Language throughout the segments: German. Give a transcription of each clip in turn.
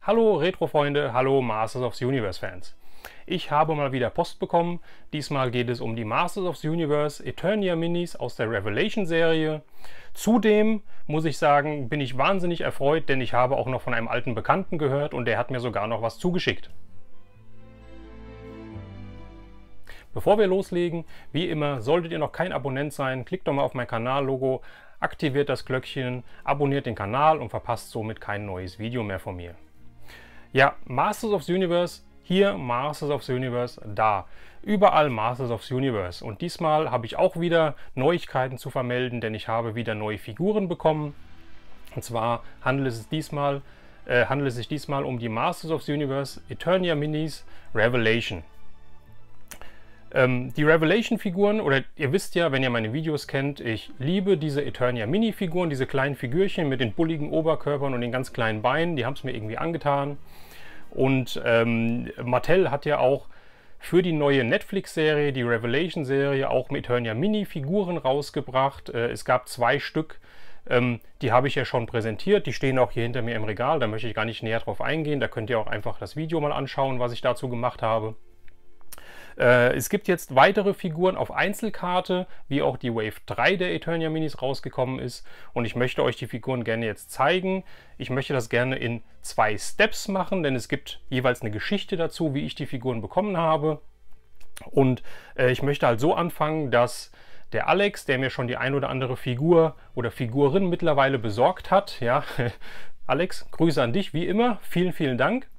Hallo Retro-Freunde, hallo Masters of the Universe-Fans. Ich habe mal wieder Post bekommen. Diesmal geht es um die Masters of the Universe Eternia Minis aus der Revelation-Serie. Zudem, muss ich sagen, bin ich wahnsinnig erfreut, denn ich habe auch noch von einem alten Bekannten gehört und der hat mir sogar noch was zugeschickt. Bevor wir loslegen, wie immer, solltet ihr noch kein Abonnent sein, klickt doch mal auf mein Kanallogo, aktiviert das Glöckchen, abonniert den Kanal und verpasst somit kein neues Video mehr von mir. Ja, Masters of the Universe, hier Masters of the Universe, da. Überall Masters of the Universe. Und diesmal habe ich auch wieder Neuigkeiten zu vermelden, denn ich habe wieder neue Figuren bekommen. Und zwar handelt es sich diesmal um die Masters of the Universe Eternia Minis Revelation. Die Revelation-Figuren, oder ihr wisst ja, wenn ihr meine Videos kennt, ich liebe diese Eternia Mini-Figuren, diese kleinen Figürchen mit den bulligen Oberkörpern und den ganz kleinen Beinen, die haben es mir irgendwie angetan. Und Mattel hat ja auch für die neue Netflix-Serie, die Revelation-Serie, auch mit Eternia Mini-Figuren rausgebracht. Es gab 2 Stück, die habe ich ja schon präsentiert, die stehen auch hier hinter mir im Regal, da möchte ich gar nicht näher drauf eingehen, da könnt ihr auch einfach das Video mal anschauen, was ich dazu gemacht habe. Es gibt jetzt weitere Figuren auf Einzelkarte, wie auch die Wave 3 der Eternia Minis rausgekommen ist. Und ich möchte euch die Figuren gerne jetzt zeigen. Ich möchte das gerne in 2 Steps machen, denn es gibt jeweils eine Geschichte dazu, wie ich die Figuren bekommen habe. Und ich möchte halt so anfangen, dass der Alex, der mir schon die ein oder andere Figur oder Figurin mittlerweile besorgt hat, ja, Alex, Grüße an dich, wie immer, vielen, vielen Dank.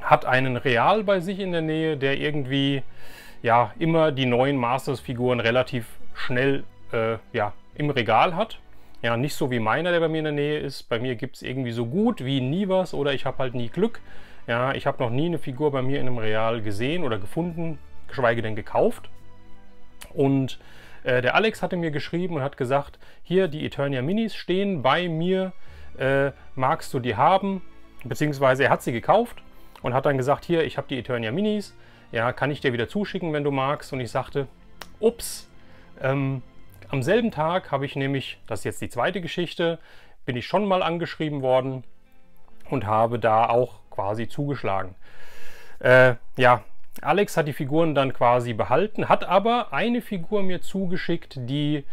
Hat einen Real bei sich in der Nähe, der irgendwie ja immer die neuen Masters-Figuren relativ schnell ja, im Regal hat. Ja, nicht so wie meiner, der bei mir in der Nähe ist. Bei mir gibt es irgendwie so gut wie nie was oder ich habe halt nie Glück. Ja, ich habe noch nie eine Figur bei mir in einem Real gesehen oder gefunden, geschweige denn gekauft. Und der Alex hatte mir geschrieben und hat gesagt, hier die Eternia Minis stehen bei mir, magst du die haben? Beziehungsweise er hat sie gekauft. Und hat dann gesagt, hier, ich habe die Eternia Minis, ja, kann ich dir wieder zuschicken, wenn du magst. Und ich sagte, ups, am selben Tag habe ich nämlich, das ist jetzt die zweite Geschichte, bin ich schon mal angeschrieben worden und habe da auch quasi zugeschlagen. Ja, Alex hat die Figuren dann quasi behalten, hat aber eine Figur mir zugeschickt, die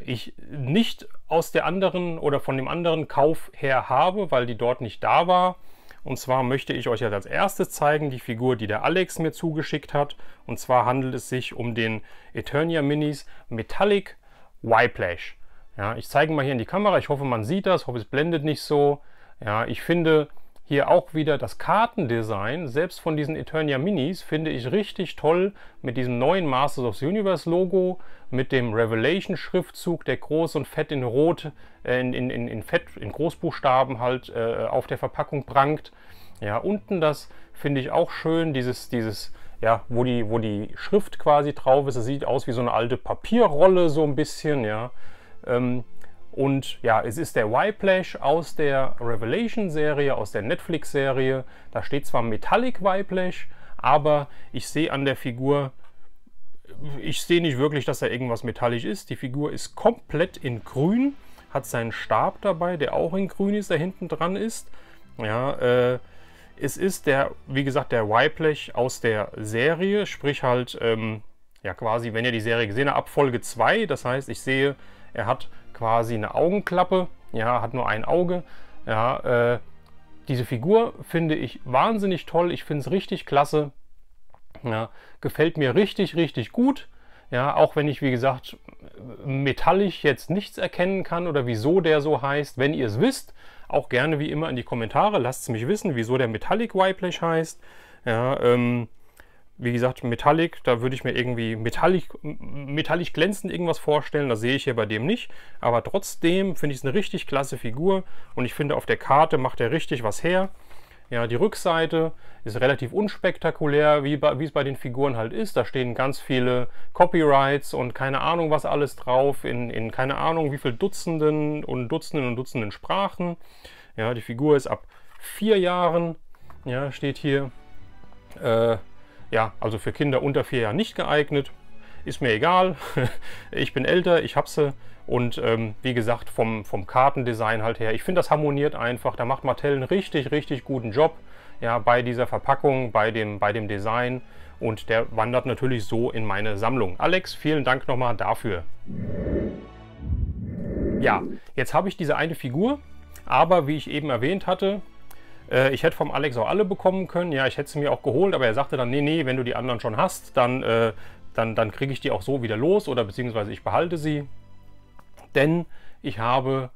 ich nicht aus der anderen oder von dem anderen Kauf her habe, weil die dort nicht da war. Und zwar möchte ich euch jetzt als erstes zeigen, die Figur, die der Alex mir zugeschickt hat. Und zwar handelt es sich um den Eternia Minis Metallic Whiplash. Ja, ich zeige mal hier in die Kamera, ich hoffe man sieht das, hoffe es blendet nicht so. Ja, ich finde hier auch wieder das Kartendesign, selbst von diesen Eternia Minis, finde ich richtig toll mit diesem neuen Masters of the Universe Logo, mit dem Revelation Schriftzug, der groß und fett in Rot, in Großbuchstaben halt auf der Verpackung prangt. Ja, unten das finde ich auch schön, ja, wo die Schrift quasi drauf ist. Es sieht aus wie so eine alte Papierrolle so ein bisschen, ja. Und ja, es ist der Whiplash aus der Revelation-Serie, aus der Netflix-Serie. Da steht zwar Metallic Whiplash, aber ich sehe an der Figur, ich sehe nicht wirklich, dass da irgendwas metallisch ist. Die Figur ist komplett in grün, hat seinen Stab dabei, der auch in grün ist, der hinten dran ist. Ja, es ist wie gesagt, der Whiplash aus der Serie, sprich halt, ja quasi, wenn ihr die Serie gesehen habt, ab Folge 2. Das heißt, ich sehe, er hat quasi eine Augenklappe, ja, hat nur ein Auge. Ja, diese Figur finde ich wahnsinnig toll, ich finde es richtig klasse. Ja, gefällt mir richtig, richtig gut. Ja, auch wenn ich, wie gesagt, metallisch jetzt nichts erkennen kann oder wieso der so heißt. Wenn ihr es wisst, auch gerne wie immer in die Kommentare, lasst es mich wissen, wieso der Metallic Whiplash heißt. Ja, wie gesagt, Metallic, da würde ich mir irgendwie metallisch glänzend irgendwas vorstellen. Das sehe ich hier bei dem nicht. Aber trotzdem finde ich es eine richtig klasse Figur. Und ich finde, auf der Karte macht er richtig was her. Ja, die Rückseite ist relativ unspektakulär, wie es bei den Figuren halt ist. Da stehen ganz viele Copyrights und keine Ahnung was alles drauf. In keine Ahnung wie viel Dutzenden und Dutzenden Sprachen. Ja, die Figur ist ab 4 Jahren. Ja, steht hier. Ja, also für Kinder unter 4 Jahren nicht geeignet. ist mir egal. Ich bin älter, ich habe sie. Und wie gesagt, vom Kartendesign halt her, ich finde, das harmoniert einfach. Da macht Mattel einen richtig, richtig guten Job, ja, bei dieser Verpackung, bei dem Design. Und der wandert natürlich so in meine Sammlung. Alex, vielen Dank nochmal dafür. Ja, jetzt habe ich diese eine Figur, aber wie ich eben erwähnt hatte, ich hätte vom Alex auch alle bekommen können. Ja, ich hätte sie mir auch geholt, aber er sagte dann, nee, wenn du die anderen schon hast, dann kriege ich die auch so wieder los oder beziehungsweise ich behalte sie. Denn ich habe,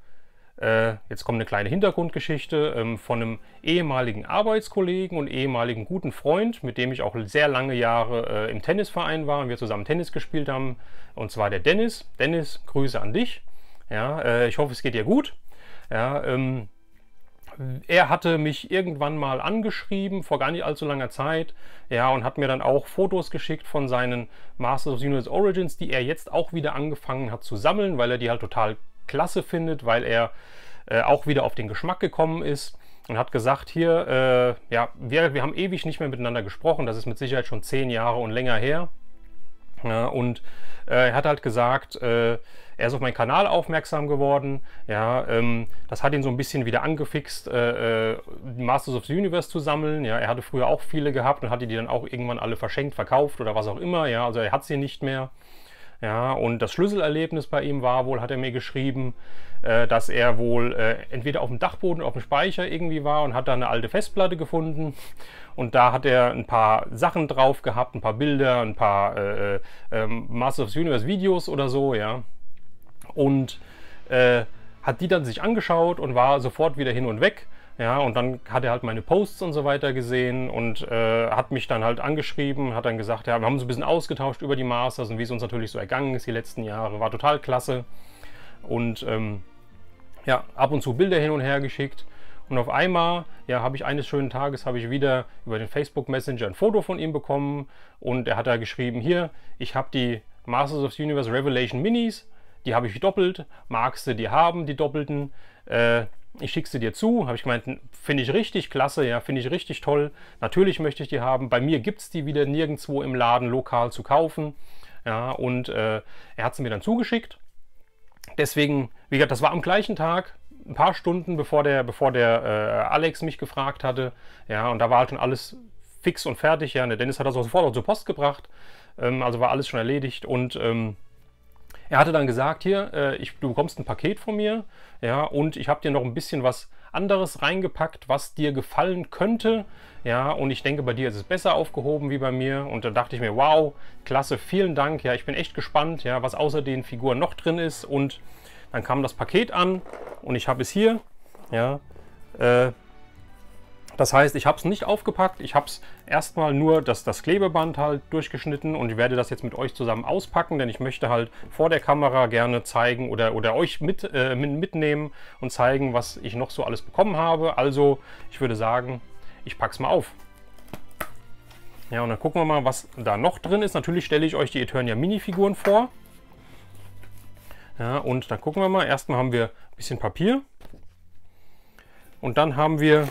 jetzt kommt eine kleine Hintergrundgeschichte, von einem ehemaligen Arbeitskollegen und ehemaligen guten Freund, mit dem ich auch sehr lange Jahre im Tennisverein war und wir zusammen Tennis gespielt haben, und zwar der Dennis. Dennis, Grüße an dich. Ja, ich hoffe, es geht dir gut. Ja, er hatte mich irgendwann mal angeschrieben, vor gar nicht allzu langer Zeit, ja, und hat mir dann auch Fotos geschickt von seinen Masters of the Universe Origins, die er jetzt auch wieder angefangen hat zu sammeln, weil er die halt total klasse findet, weil er auch wieder auf den Geschmack gekommen ist und hat gesagt, hier, ja, wir haben ewig nicht mehr miteinander gesprochen, das ist mit Sicherheit schon 10 Jahre und länger her. Ja, und er hat halt gesagt, er ist auf meinen Kanal aufmerksam geworden. Ja, das hat ihn so ein bisschen wieder angefixt, die Masters of the Universe zu sammeln. Ja, er hatte früher auch viele gehabt und hatte die dann auch irgendwann alle verschenkt, verkauft oder was auch immer. Ja, also er hat sie nicht mehr. Ja, und das Schlüsselerlebnis bei ihm war wohl, hat er mir geschrieben, dass er wohl entweder auf dem Dachboden, auf dem Speicher irgendwie war und hat da eine alte Festplatte gefunden. Und da hat er ein paar Sachen drauf gehabt, ein paar Bilder, ein paar Masters of the Universe Videos oder so, ja. Und hat die dann sich angeschaut und war sofort wieder hin und weg. Ja, und dann hat er halt meine Posts und so weiter gesehen und hat mich dann halt angeschrieben, hat dann gesagt, ja, wir haben uns ein bisschen ausgetauscht über die Masters und wie es uns natürlich so ergangen ist die letzten Jahre. War total klasse. Und ja, ab und zu Bilder hin und her geschickt. Und auf einmal, ja, habe ich eines schönen Tages, habe ich wieder über den Facebook Messenger ein Foto von ihm bekommen. Und er hat da geschrieben, hier, ich habe die Masters of the Universe Revelation Minis, die habe ich doppelt, magst du die haben, die doppelten? Ich schicke sie dir zu. Habe ich gemeint, finde ich richtig klasse, ja, finde ich richtig toll. Natürlich möchte ich die haben. Bei mir gibt es die wieder nirgendwo im Laden lokal zu kaufen. Ja, und er hat sie mir dann zugeschickt. Deswegen, wie gesagt, das war am gleichen Tag, ein paar Stunden bevor der Alex mich gefragt hatte. Ja, und da war halt schon alles fix und fertig. Ja, und der Dennis hat das auch sofort zur Post gebracht. Also war alles schon erledigt. Und er hatte dann gesagt, hier, du bekommst ein Paket von mir, ja, und ich habe dir noch ein bisschen was anderes reingepackt, was dir gefallen könnte, ja, und ich denke, bei dir ist es besser aufgehoben wie bei mir. Und da dachte ich mir, wow, klasse, vielen Dank, ja, ich bin echt gespannt, ja, was außer den Figuren noch drin ist. Und dann kam das Paket an und ich habe es hier, ja, das heißt, ich habe es nicht aufgepackt, ich habe es erstmal nur das Klebeband halt durchgeschnitten und ich werde das jetzt mit euch zusammen auspacken, denn ich möchte halt vor der Kamera gerne zeigen oder euch mitnehmen und zeigen, was ich noch so alles bekommen habe. Also ich würde sagen, ich packe es mal auf. Ja, und dann gucken wir mal, was da noch drin ist. Natürlich stelle ich euch die Eternia Minifiguren vor. Ja, und dann gucken wir mal. Erstmal haben wir ein bisschen Papier und dann haben wir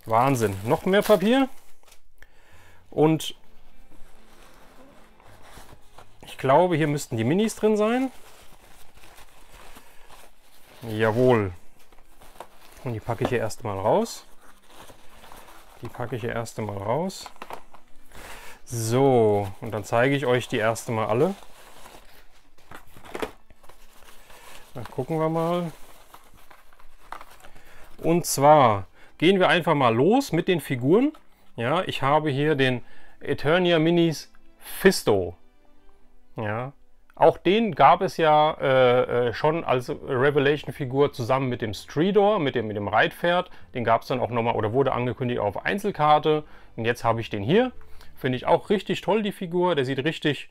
Wahnsinn, noch mehr Papier und ich glaube, hier müssten die Minis drin sein. Jawohl. Und die packe ich hier erst mal raus. So, und dann zeige ich euch die erste mal alle. Dann gucken wir mal. Und zwar gehen wir einfach mal los mit den Figuren. Ja, ich habe hier den Eternia Minis Fisto. Ja, auch den gab es ja schon als Revelation-Figur zusammen mit dem Stridor, mit dem Reitpferd. Den gab es dann auch nochmal oder wurde angekündigt auf Einzelkarte. Und jetzt habe ich den hier. Finde ich auch richtig toll, die Figur. Der sieht richtig,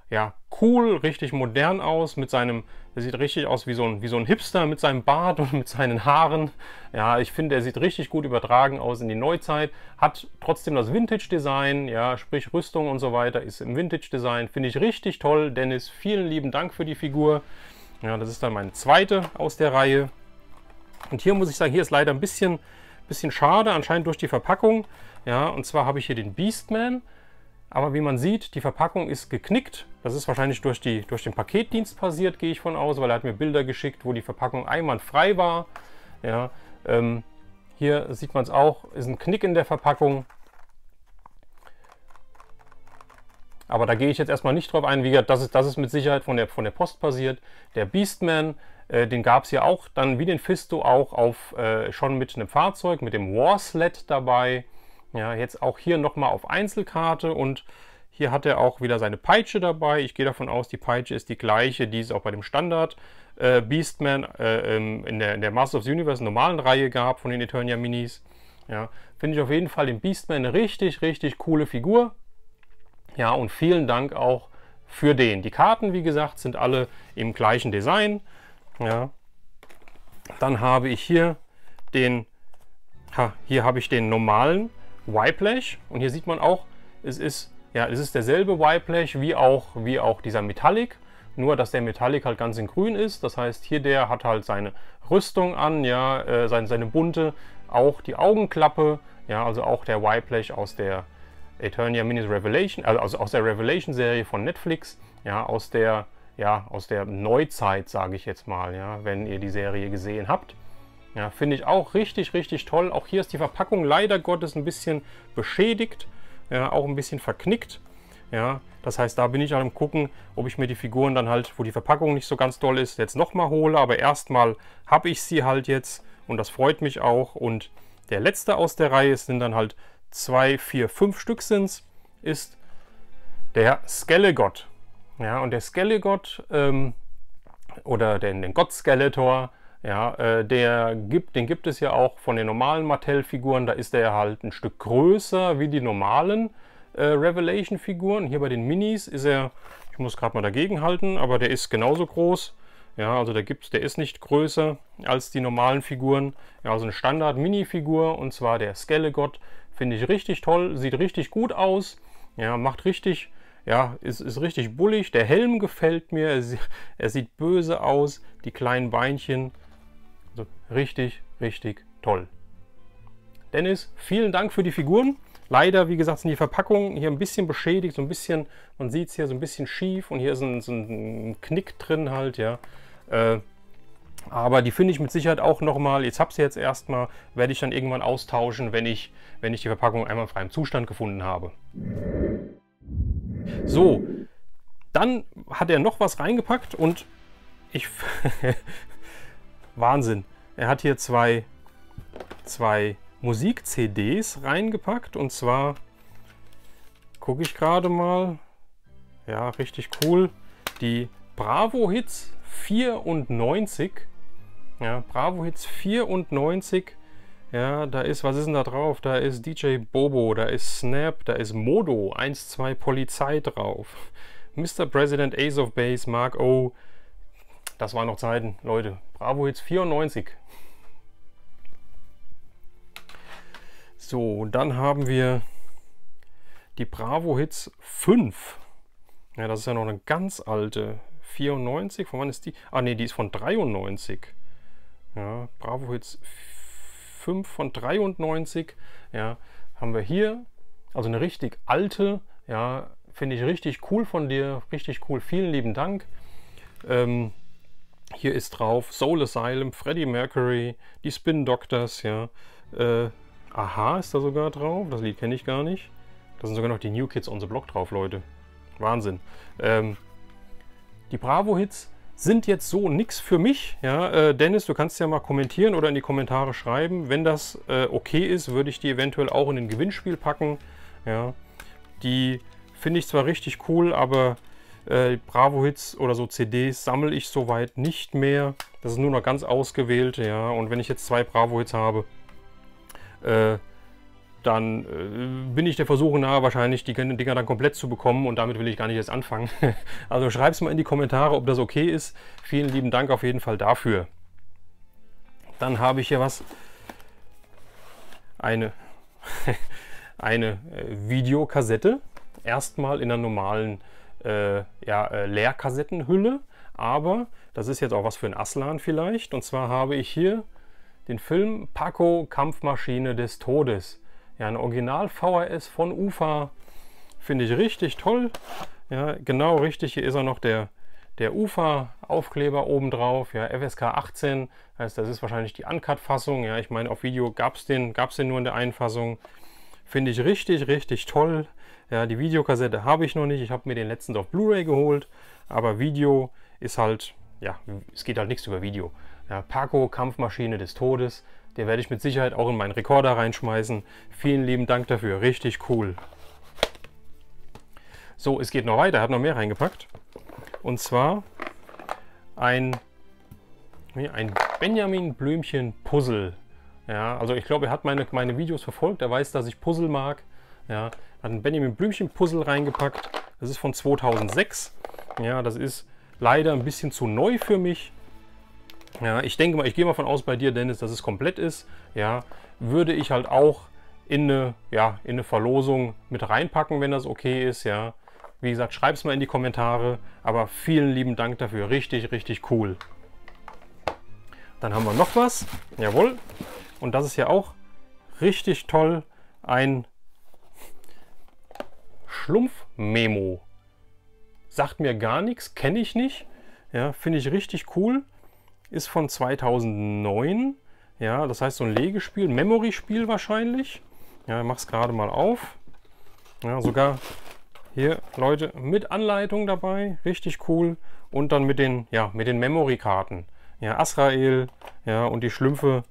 ja, cool, richtig modern aus mit seinem, der sieht richtig aus wie so ein Hipster mit seinem Bart und mit seinen Haaren. Ja, ich finde, der sieht richtig gut übertragen aus in die Neuzeit, hat trotzdem das Vintage-Design, ja, sprich Rüstung und so weiter, ist im Vintage-Design, finde ich richtig toll. Dennis, vielen lieben Dank für die Figur. Ja, das ist dann meine zweite aus der Reihe. Und hier muss ich sagen, hier ist leider ein bisschen schade, anscheinend durch die Verpackung. Ja, und zwar habe ich hier den Beastman. Aber wie man sieht, die Verpackung ist geknickt. Das ist wahrscheinlich durch den Paketdienst passiert, gehe ich von aus, weil er hat mir Bilder geschickt, wo die Verpackung einwandfrei war. Ja, hier sieht man es auch, ist ein Knick in der Verpackung. Aber da gehe ich jetzt erstmal nicht drauf ein. Wie gesagt, das ist mit Sicherheit von der Post passiert. Der Beastman, den gab es ja auch dann wie den Fisto auch schon mit einem Fahrzeug, mit dem Warsled dabei. Ja, jetzt auch hier nochmal auf Einzelkarte und hier hat er auch wieder seine Peitsche dabei. Ich gehe davon aus, die Peitsche ist die gleiche, die es auch bei dem Standard Beastman in der Masters of the Universe normalen Reihe gab von den Eternia Minis. Ja, finde ich auf jeden Fall den Beastman eine richtig, richtig coole Figur. Ja, und vielen Dank auch für den. Die Karten, wie gesagt, sind alle im gleichen Design. Ja. Dann habe ich hier den normalen Whiplash. Und hier sieht man auch, es ist derselbe Whiplash wie auch dieser Metallic. Nur, dass der Metallic halt ganz in grün ist. Das heißt, hier der hat halt seine Rüstung an, ja, seine bunte, auch die Augenklappe. Ja, also auch der Whiplash aus der Eternia Minis Revelation, also aus der Revelation-Serie von Netflix, ja, aus der Neuzeit, sage ich jetzt mal, ja, wenn ihr die Serie gesehen habt. Ja, finde ich auch richtig, richtig toll. Auch hier ist die Verpackung leider Gottes ein bisschen beschädigt, ja, auch ein bisschen verknickt. Ja, das heißt, da bin ich am gucken, ob ich mir die Figuren dann halt, wo die Verpackung nicht so ganz doll ist, jetzt nochmal hole. Aber erstmal habe ich sie halt jetzt und das freut mich auch. Und der letzte aus der Reihe sind dann halt 2, 4, 5 Stück ist der Skelegod. Ja, und der Skelegod oder den God Skeletor, ja, den gibt es ja auch von den normalen Mattel-Figuren. Da ist der halt ein Stück größer wie die normalen Revelation-Figuren. Hier bei den Minis ist er, ich muss gerade mal dagegen halten, aber der ist genauso groß. Ja, also der ist nicht größer als die normalen Figuren. Ja, also eine Standard-Mini-Figur und zwar der Skelegod. Finde ich richtig toll, sieht richtig gut aus. Ja, macht richtig, ja, ist richtig bullig. Der Helm gefällt mir, er sieht böse aus. Die kleinen Beinchen, also richtig, richtig toll. Dennis, vielen Dank für die Figuren. Leider, wie gesagt, sind die Verpackungen hier ein bisschen beschädigt, so ein bisschen, man sieht es hier so ein bisschen schief und hier ist so ein Knick drin halt, ja. Aber die finde ich mit Sicherheit auch nochmal, jetzt habe ich sie jetzt erstmal, werde ich dann irgendwann austauschen, wenn ich die Verpackung einmal frei im Zustand gefunden habe. So, dann hat er noch was reingepackt und Wahnsinn. Er hat hier zwei Musik-CDs reingepackt und zwar gucke ich gerade mal, ja, richtig cool, die Bravo Hits 94, ja, Bravo Hits 94, ja, da ist, was ist denn da drauf? Da ist DJ Bobo, da ist Snap, da ist Modo, 1-2 Polizei drauf, Mr. President, Ace of Base, Mark O, das waren noch Zeiten, Leute, Bravo Hits 94. So, dann haben wir die Bravo Hits 5. Ja, das ist ja noch eine ganz alte. 94, von wann ist die? Ah ne, die ist von 93. Ja, Bravo Hits 5 von 93. Ja, haben wir hier. Also eine richtig alte. Ja, finde ich richtig cool von dir. Richtig cool. Vielen lieben Dank. Hier ist drauf Soul Asylum, Freddie Mercury, die Spin Doctors, ja. Aha ist da sogar drauf, das Lied kenne ich gar nicht. Da sind sogar noch die New Kids on the Block drauf, Leute. Wahnsinn. Die Bravo-Hits sind jetzt so nix für mich. Ja, Dennis, du kannst ja mal kommentieren oder in die Kommentare schreiben. Wenn das okay ist, würde ich die eventuell auch in ein Gewinnspiel packen. Ja, die finde ich zwar richtig cool, aber Bravo-Hits oder so CDs sammle ich soweit nicht mehr. Das ist nur noch ganz ausgewählt. Ja, und wenn ich jetzt 2 Bravo-Hits habe, dann bin ich der Versuchung nahe, wahrscheinlich die Dinger dann komplett zu bekommen und damit will ich gar nicht erst anfangen. Also schreibt es mal in die Kommentare, ob das okay ist. Vielen lieben Dank auf jeden Fall dafür. Dann habe ich hier was. Eine Videokassette. Erstmal in einer normalen Leerkassettenhülle. Aber das ist jetzt auch was für ein Aslan vielleicht. Und zwar habe ich hier den Film Paco, Kampfmaschine des Todes. Ja, ein Original VHS von UFA. Finde ich richtig toll. Ja, genau richtig. Hier ist auch noch der UFA-Aufkleber oben drauf. Ja, FSK 18. Heißt, das ist wahrscheinlich die Uncut-Fassung. Ja, ich meine, auf Video gab es den nur in der einen Fassung. Finde ich richtig, richtig toll. Ja, die Videokassette habe ich noch nicht. Ich habe mir den letztens auf Blu-ray geholt. Aber Video ist halt, ja, es geht halt nichts über Video. Ja, Paco, Kampfmaschine des Todes. Den werde ich mit Sicherheit auch in meinen Rekorder reinschmeißen. Vielen lieben Dank dafür. Richtig cool. So, es geht noch weiter. Ich habe noch mehr reingepackt. Und zwar ein Benjamin Blümchen Puzzle. Ja, also ich glaube, er hat meine Videos verfolgt. Er weiß, dass ich Puzzle mag. Ja, hat ein Benjamin Blümchen Puzzle reingepackt. Das ist von 2006. Ja, das ist leider ein bisschen zu neu für mich. Ja, ich denke mal, ich gehe mal von aus bei dir, Dennis, dass es komplett ist. Ja, würde ich halt auch in eine Verlosung mit reinpacken, wenn das okay ist. Ja, wie gesagt, schreib es mal in die Kommentare. Aber vielen lieben Dank dafür. Richtig, richtig cool. Dann haben wir noch was. Jawohl. Und das ist ja auch richtig toll. Ein Schlumpf-Memo. Sagt mir gar nichts, kenne ich nicht. Ja, finde ich richtig cool. Ist von 2009. Ja, das heißt so ein Legespiel, Memory-Spiel wahrscheinlich. Ja, ich mache es gerade mal auf. Ja, sogar hier, Leute, mit Anleitung dabei. Richtig cool. Und dann mit den Memory-Karten. Ja, Azrael, ja, und die Schlümpfe.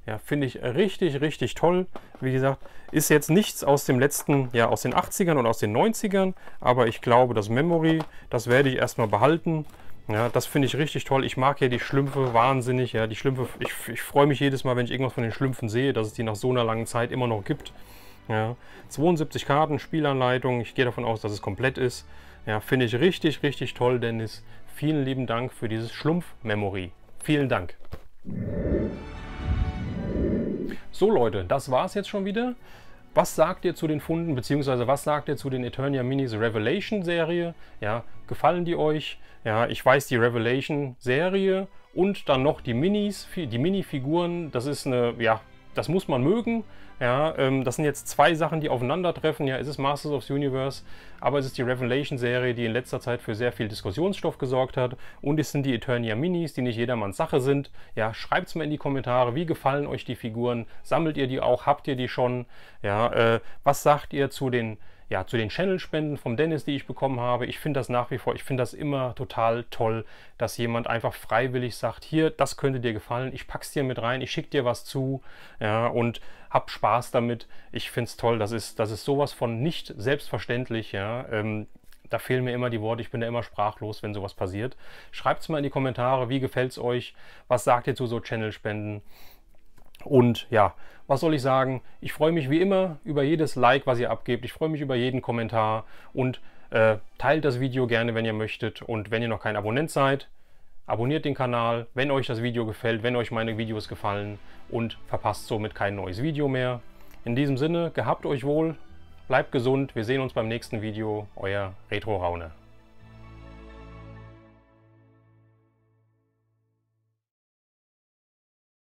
Ja, finde ich richtig, richtig toll. Wie gesagt, ist jetzt nichts aus dem letzten, ja, aus den 80ern und aus den 90ern. Aber ich glaube, das Memory, das werde ich erstmal behalten. Ja, das finde ich richtig toll. Ich mag ja die Schlümpfe wahnsinnig. Ja, die Schlümpfe, ich freue mich jedes Mal, wenn ich irgendwas von den Schlümpfen sehe, dass es die nach so einer langen Zeit immer noch gibt. Ja, 72 Karten, Spielanleitung. Ich gehe davon aus, dass es komplett ist. Ja, finde ich richtig, richtig toll, Dennis. Vielen lieben Dank für dieses Schlumpf-Memory. Vielen Dank. So Leute, das war es jetzt schon wieder. Was sagt ihr zu den Funden, beziehungsweise was sagt ihr zu den Eternia Minis Revelation Serie? Ja, gefallen die euch? Ja, ich weiß, die Revelation Serie und dann noch die Minis, die Minifiguren, das ist eine, ja, das muss man mögen. Ja, das sind jetzt zwei Sachen, die aufeinandertreffen. Ja, es ist Masters of the Universe, aber es ist die Revelation-Serie, die in letzter Zeit für sehr viel Diskussionsstoff gesorgt hat. Und es sind die Eternia Minis, die nicht jedermanns Sache sind. Ja, schreibt es mal in die Kommentare, wie gefallen euch die Figuren? Sammelt ihr die auch? Habt ihr die schon? Ja, was sagt ihr zu den Channel-Spenden vom Dennis, die ich bekommen habe? Ich finde das nach wie vor, ich finde das immer total toll, dass jemand einfach freiwillig sagt, hier, das könnte dir gefallen, ich pack's dir mit rein, ich schicke dir was zu, ja, und hab Spaß damit. Ich finde es toll, das ist sowas von nicht selbstverständlich, ja. Da fehlen mir immer die Worte, ich bin da immer sprachlos, wenn sowas passiert. Schreibt es mal in die Kommentare, wie gefällt es euch? Was sagt ihr zu so Channel-Spenden? Und ja, was soll ich sagen? Ich freue mich wie immer über jedes Like, was ihr abgebt. Ich freue mich über jeden Kommentar und teilt das Video gerne, wenn ihr möchtet. Und wenn ihr noch kein Abonnent seid, abonniert den Kanal, wenn euch das Video gefällt, wenn euch meine Videos gefallen und verpasst somit kein neues Video mehr. In diesem Sinne, gehabt euch wohl, bleibt gesund, wir sehen uns beim nächsten Video, euer Retro Raune.